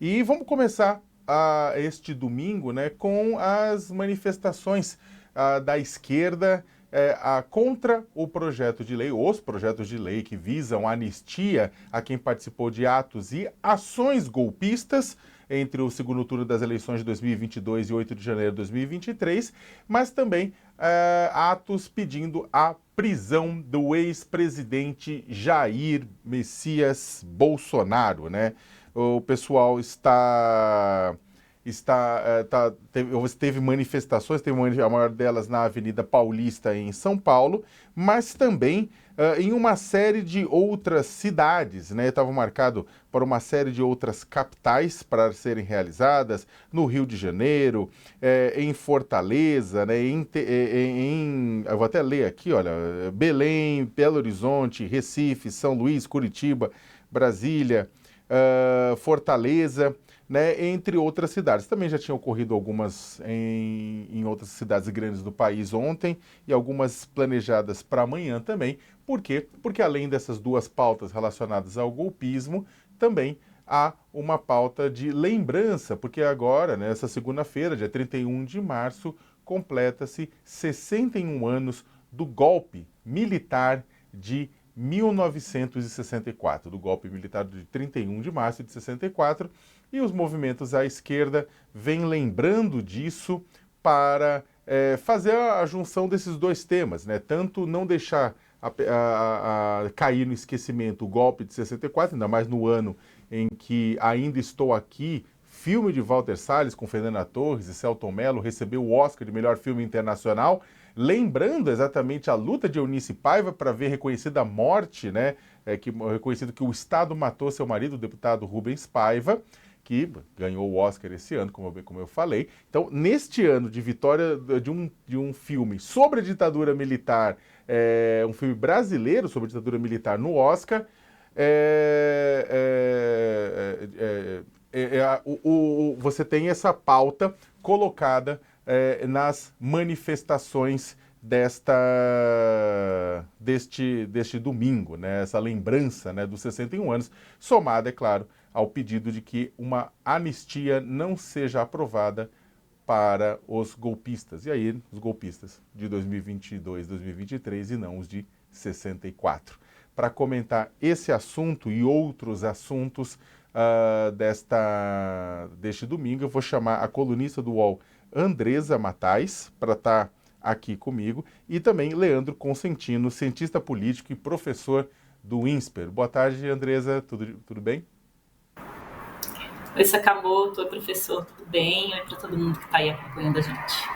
E vamos começar este domingo, né, com as manifestações da esquerda contra o projeto de lei, os projetos de lei que visam anistia a quem participou de atos e ações golpistas entre o segundo turno das eleições de 2022 e 8 de janeiro de 2023, mas também atos pedindo a prisão do ex-presidente Jair Messias Bolsonaro, né? O pessoal teve manifestações, a maior delas na Avenida Paulista em São Paulo, mas também em uma série de outras cidades, né? Estava marcado para uma série de outras capitais para serem realizadas, no Rio de Janeiro, em Fortaleza, né? Eu vou até ler aqui, olha, Belém, Belo Horizonte, Recife, São Luís, Curitiba, Brasília, Fortaleza, né, entre outras cidades. Também já tinham ocorrido algumas em outras cidades grandes do país ontem e algumas planejadas para amanhã também. Por quê? Porque além dessas duas pautas relacionadas ao golpismo, também há uma pauta de lembrança, porque agora, nessa segunda-feira, dia 31 de março, completa-se 61 anos do golpe militar de 1964, do golpe militar de 31 de março de 64, e os movimentos à esquerda vêm lembrando disso para fazer a junção desses dois temas, né? Tanto não deixar cair no esquecimento o golpe de 64, ainda mais no ano em que Ainda Estou Aqui, filme de Walter Salles com Fernanda Torres e Selton Mello, recebeu o Oscar de melhor filme internacional, lembrando exatamente a luta de Eunice Paiva para ver reconhecida a morte, né? Reconhecido que o Estado matou seu marido, o deputado Rubens Paiva, que ganhou o Oscar esse ano, como eu falei. Então, neste ano de vitória de um filme sobre a ditadura militar, um filme brasileiro sobre a ditadura militar no Oscar, você tem essa pauta colocada nas manifestações deste domingo, né? Essa lembrança, né, dos 61 anos, somada, é claro, ao pedido de que uma anistia não seja aprovada para os golpistas. E aí, os golpistas de 2022, 2023 e não os de 64. Para comentar esse assunto e outros assuntos deste domingo, eu vou chamar a colunista do UOL, Andresa Matais, para estar aqui comigo, e também Leandro Consentino, cientista político e professor do INSPER. Boa tarde, Andresa, tudo bem? Oi, Sakamoto, oi, professor, tudo bem? Oi para todo mundo que está aí acompanhando a gente.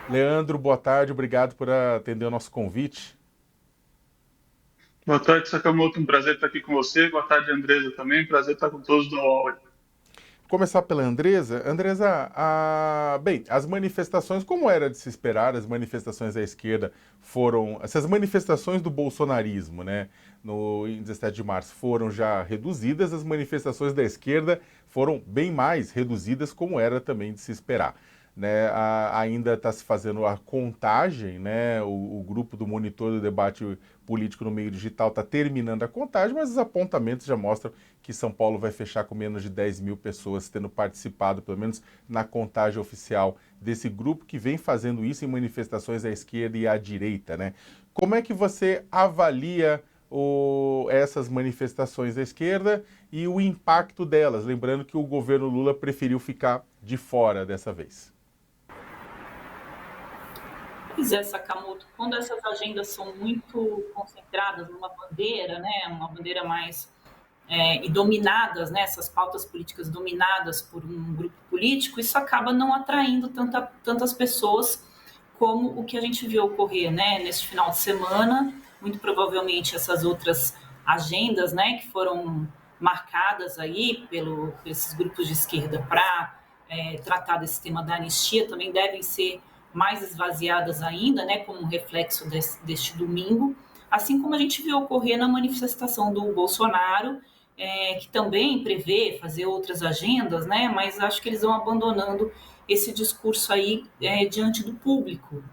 Leandro, boa tarde, obrigado por atender o nosso convite. Boa tarde, Sakamoto, um prazer estar aqui com você. Boa tarde, Andresa, também, prazer estar com todos do UOL. Começar pela Andresa. Andresa, bem, as manifestações, como era de se esperar, as manifestações da esquerda foram... Essas manifestações do bolsonarismo, né, em 17 de março, foram já reduzidas, as manifestações da esquerda foram bem mais reduzidas, como era também de se esperar. Né, ainda está se fazendo a contagem, né, o grupo do monitor do debate político no meio digital está terminando a contagem, mas os apontamentos já mostram que São Paulo vai fechar com menos de 10 mil pessoas tendo participado, pelo menos na contagem oficial, desse grupo que vem fazendo isso em manifestações à esquerda e à direita, né? Como é que você avalia essas manifestações da esquerda e o impacto delas? Lembrando que o governo Lula preferiu ficar de fora dessa vez. Pois é, Sakamoto, quando essas agendas são muito concentradas numa bandeira, né, uma bandeira mais e dominadas, né, essas pautas políticas dominadas por um grupo político, isso acaba não atraindo tantas pessoas como o que a gente viu ocorrer, né, neste final de semana. Muito provavelmente essas outras agendas, né, que foram marcadas aí por esses grupos de esquerda para tratar desse tema da anistia também devem ser mais esvaziadas ainda, né, como um reflexo deste domingo, assim como a gente viu ocorrer na manifestação do Bolsonaro, que também prevê fazer outras agendas, né, mas acho que eles vão abandonando esse discurso aí diante do público,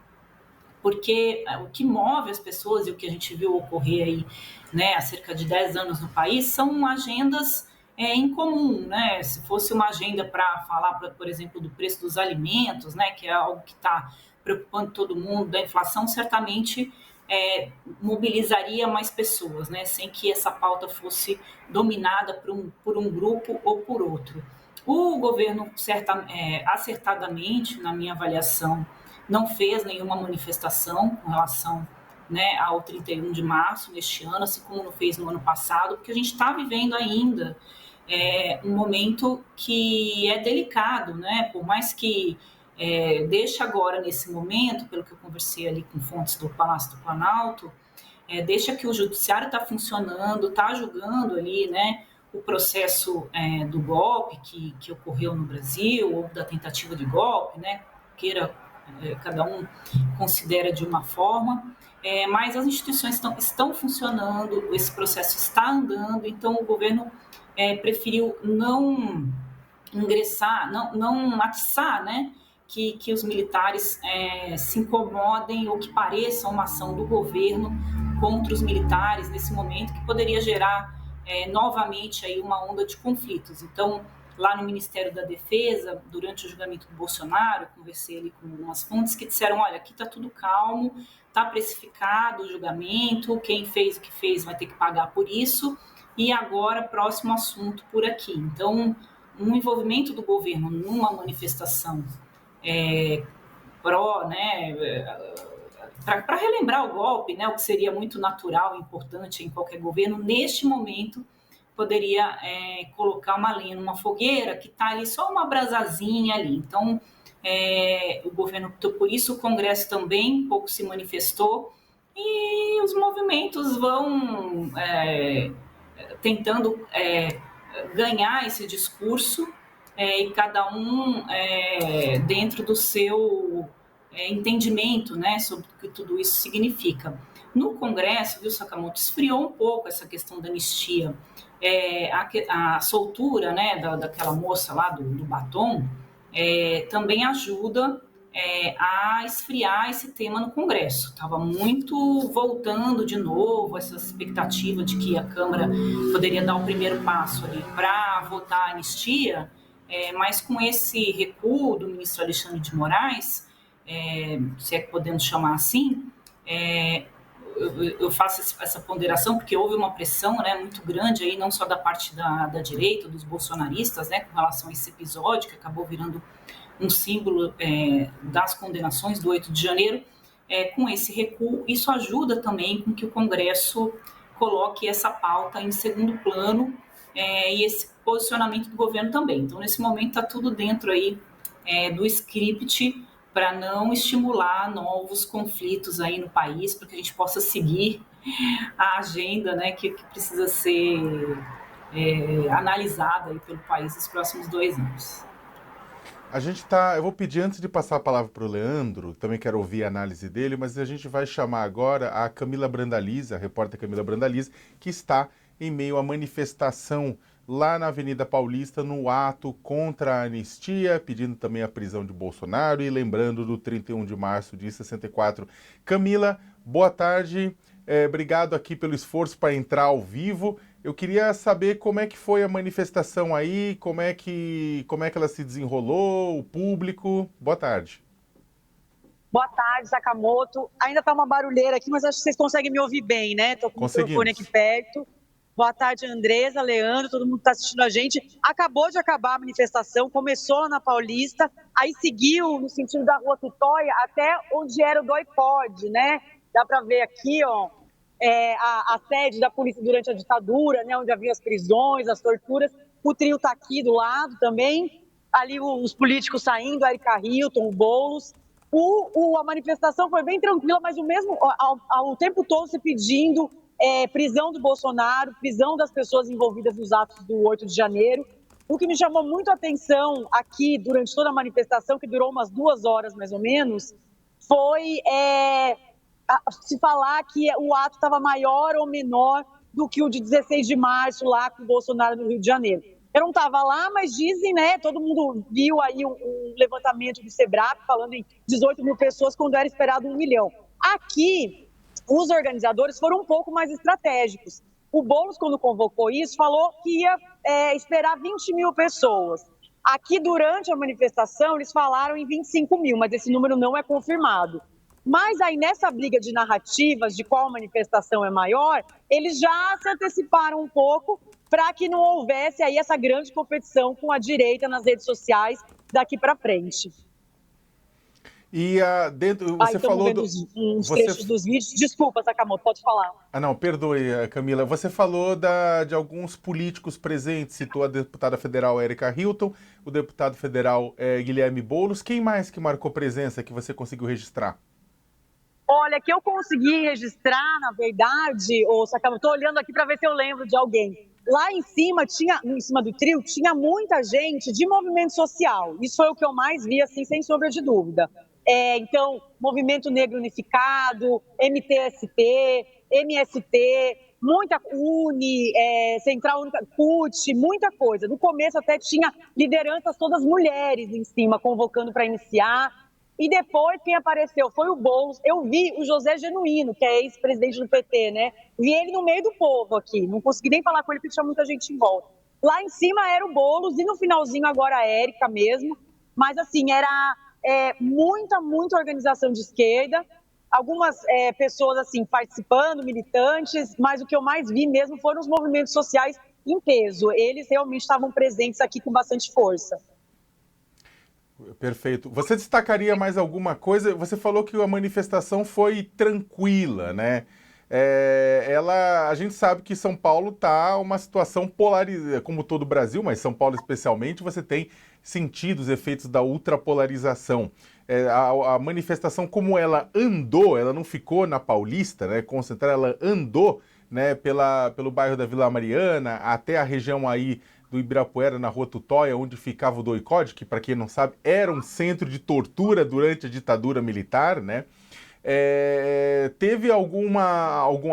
porque o que move as pessoas e o que a gente viu ocorrer aí, né, há cerca de 10 anos no país, são agendas em comum, né? Se fosse uma agenda para falar, por exemplo, do preço dos alimentos, né, que é algo que está preocupando todo mundo, da inflação, certamente mobilizaria mais pessoas, né, sem que essa pauta fosse dominada por um grupo ou por outro. O governo, acertadamente, na minha avaliação, não fez nenhuma manifestação com relação, né, ao 31 de março neste ano, assim como não fez no ano passado, porque a gente está vivendo ainda um momento que é delicado, né? Por mais que deixa agora, nesse momento, pelo que eu conversei ali com fontes do Palácio do Planalto, deixa que o judiciário está funcionando, está julgando ali, né, o processo do golpe que ocorreu no Brasil, ou da tentativa de golpe, né, cada um considera de uma forma, mas as instituições estão funcionando, esse processo está andando, então o governo preferiu não ingressar, não atiçar, né, que os militares se incomodem ou que pareça uma ação do governo contra os militares nesse momento, que poderia gerar novamente aí uma onda de conflitos. Então, lá no Ministério da Defesa, durante o julgamento do Bolsonaro, conversei ali com algumas fontes que disseram, olha, aqui está tudo calmo, está precificado o julgamento, quem fez o que fez vai ter que pagar por isso, e agora, próximo assunto por aqui. Então, um envolvimento do governo numa manifestação né, para relembrar o golpe, né, o que seria muito natural e importante em qualquer governo, neste momento, poderia colocar uma lenha numa fogueira que está ali só uma brasazinha ali. Então, o governo optou por isso, o Congresso também pouco se manifestou, e os movimentos vão tentando ganhar esse discurso, e cada um dentro do seu entendimento, né, sobre o que tudo isso significa. No Congresso, viu, Sakamoto, esfriou um pouco essa questão da anistia. A soltura, né, daquela moça lá do batom também ajuda a esfriar esse tema no Congresso. Estava muito voltando de novo essa expectativa de que a Câmara poderia dar o primeiro passo ali para votar a anistia, mas com esse recuo do ministro Alexandre de Moraes, se é que podemos chamar assim, eu faço essa ponderação porque houve uma pressão, né, muito grande aí, não só da parte da direita, dos bolsonaristas, né, com relação a esse episódio que acabou virando um símbolo das condenações do 8 de janeiro. Com esse recuo, isso ajuda também com que o Congresso coloque essa pauta em segundo plano, e esse posicionamento do governo também. Então, nesse momento, está tudo dentro aí do script para não estimular novos conflitos aí no país, para que a gente possa seguir a agenda, né, que precisa ser analisada aí pelo país nos próximos 2 anos. Eu vou pedir, antes de passar a palavra para o Leandro, também quero ouvir a análise dele, mas a gente vai chamar agora a Camila Brandalize, a repórter Camila Brandalize, que está em meio à manifestação lá na Avenida Paulista, no ato contra a anistia, pedindo também a prisão de Bolsonaro e lembrando do 31 de março de 64. Camila, boa tarde, obrigado aqui pelo esforço para entrar ao vivo. Eu queria saber como é que foi a manifestação aí, como é que ela se desenrolou, o público. Boa tarde. Boa tarde, Sakamoto. Ainda está uma barulheira aqui, mas acho que vocês conseguem me ouvir bem, né? Estou com o microfone aqui perto. Boa tarde, Andresa, Leandro, todo mundo que está assistindo a gente. Acabou de acabar a manifestação, começou na Paulista, aí seguiu no sentido da Rua Tutóia até onde era o DOI-POD, né? Dá para ver aqui, ó, a sede da polícia durante a ditadura, né? Onde havia as prisões, as torturas. O trio está aqui do lado também. Ali os políticos saindo, a Erika Hilton, o Boulos. A manifestação foi bem tranquila, mas ao tempo todo se pedindo prisão do Bolsonaro, prisão das pessoas envolvidas nos atos do 8 de janeiro. O que me chamou muito a atenção aqui durante toda a manifestação, que durou umas 2 horas mais ou menos, foi se falar que o ato estava maior ou menor do que o de 16 de março lá com o Bolsonaro no Rio de Janeiro. Eu não estava lá, mas dizem, né, todo mundo viu aí um levantamento do SEBRAP falando em 18 mil pessoas quando era esperado 1 milhão. Aqui, os organizadores foram um pouco mais estratégicos. O Boulos, quando convocou isso, falou que ia esperar 20 mil pessoas. Aqui, durante a manifestação, eles falaram em 25 mil, mas esse número não é confirmado. Mas aí, nessa briga de narrativas de qual manifestação é maior, eles já se anteciparam um pouco para que não houvesse aí essa grande competição com a direita nas redes sociais daqui para frente. E você falou uns trechos dos vídeos. Desculpa, Sakamoto, pode falar. Não, perdoe, Camila. Você falou de alguns políticos presentes, citou a deputada federal Érica Hilton, o deputado federal Guilherme Boulos. Quem mais que marcou presença que você conseguiu registrar? Olha, que eu consegui registrar, na verdade, Sakamoto, estou olhando aqui para ver se eu lembro de alguém. Lá em cima do trio, tinha muita gente de movimento social. Isso foi o que eu mais vi, assim, sem sombra de dúvida. Então, Movimento Negro Unificado, MTST, MST, muita UNE, Central Única, CUT, muita coisa. No começo até tinha lideranças todas mulheres em cima, convocando para iniciar. E depois quem apareceu foi o Boulos. Eu vi o José Genuíno, que é ex-presidente do PT, né? Vi ele no meio do povo aqui. Não consegui nem falar com ele porque tinha muita gente em volta. Lá em cima era o Boulos e no finalzinho agora a Érica mesmo. Mas assim, era muita organização de esquerda. Algumas pessoas assim participando, militantes. Mas o que eu mais vi mesmo foram os movimentos sociais em peso. Eles realmente estavam presentes aqui com bastante força. Perfeito. Você destacaria mais alguma coisa? Você falou que a manifestação foi tranquila, né? A gente sabe que São Paulo está uma situação polarizada, como todo o Brasil, mas São Paulo especialmente, você tem sentido os efeitos da ultrapolarização. A manifestação, como ela andou, ela não ficou na Paulista, né, concentrada, ela andou, né, pelo bairro da Vila Mariana até a região aí do Ibirapuera, na Rua Tutóia, onde ficava o Doicode, que, para quem não sabe, era um centro de tortura durante a ditadura militar, né? Teve algum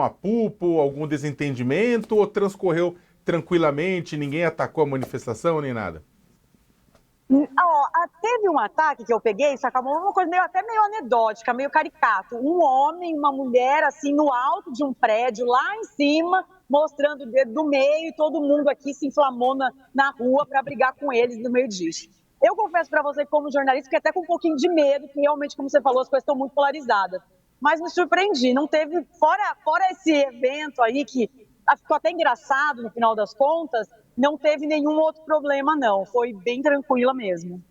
apupo, algum desentendimento, ou transcorreu tranquilamente, ninguém atacou a manifestação nem nada? Teve um ataque que eu peguei, sacou? Uma coisa até meio anedótica, meio caricato. Um homem e uma mulher, assim, no alto de um prédio, lá em cima, mostrando o dedo do meio, e todo mundo aqui se inflamou na rua para brigar com eles no meio disso. Eu confesso para você, como jornalista, fiquei até com um pouquinho de medo, que realmente, como você falou, as coisas estão muito polarizadas. Mas me surpreendi, não teve, fora esse evento aí, que ficou até engraçado no final das contas, não teve nenhum outro problema, não. Foi bem tranquila mesmo.